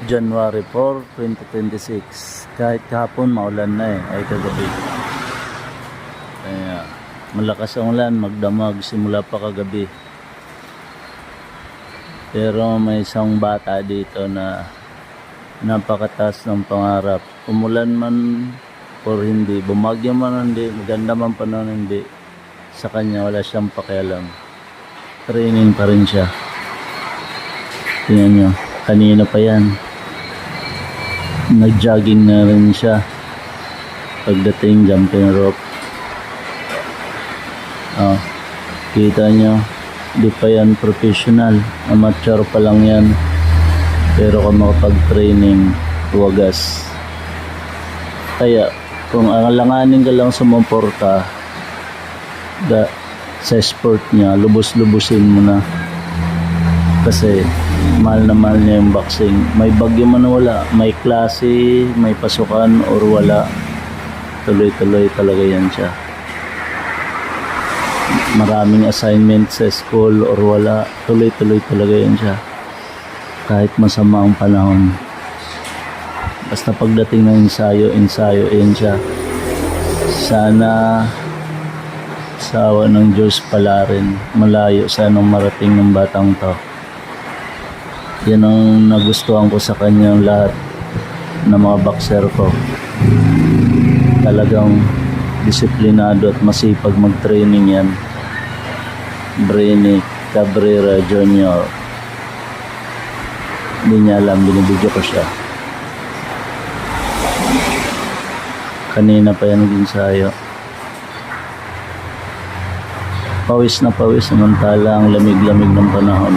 January 4, 2026. Kahit kahapon maulan na ay kagabi. Kaya malakas ang ulan, magdamag simula pa kagabi. Pero may isang bata dito na napakataas ng pangarap. Umulan man or hindi, bumagyo man hindi, maganda man panahon hindi, sa kanya wala siyang pakialam. Training pa rin siya. Tingnan nyo, kanina pa yan. Nag-jogging na rin siya. Pagdating jumping rope. Kita nyo, di pa yan professional. Amateur pa lang yan. Pero kung makapag-training, wagas. Kaya, kung alanganin ka lang sumuporta sa sport niya, lubos-lubusin mo na. Kasi, mahal na mahal niya yung boxing. May bagyo man o wala, may klase, may pasukan or wala, tuloy-tuloy talaga yan siya. Maraming assignment sa school or wala, tuloy-tuloy talaga yan siya. Kahit masama ang panahon. Basta pagdating ng ensayo, yan siya. Sana sa awa ng Diyos pala rin, malayo sanang marating ng batang to. Yan ang nagustuhan ko sa kanyang lahat ng mga boxer ko. Talagang disiplinado at masipag mag-training yan. Brainy Cabrera Jr. Hindi niya alam, binibidyo ko siya. Kanina pa yan nag-ensayo. Pawis na pawis, samantala ang lamig-lamig ng panahon.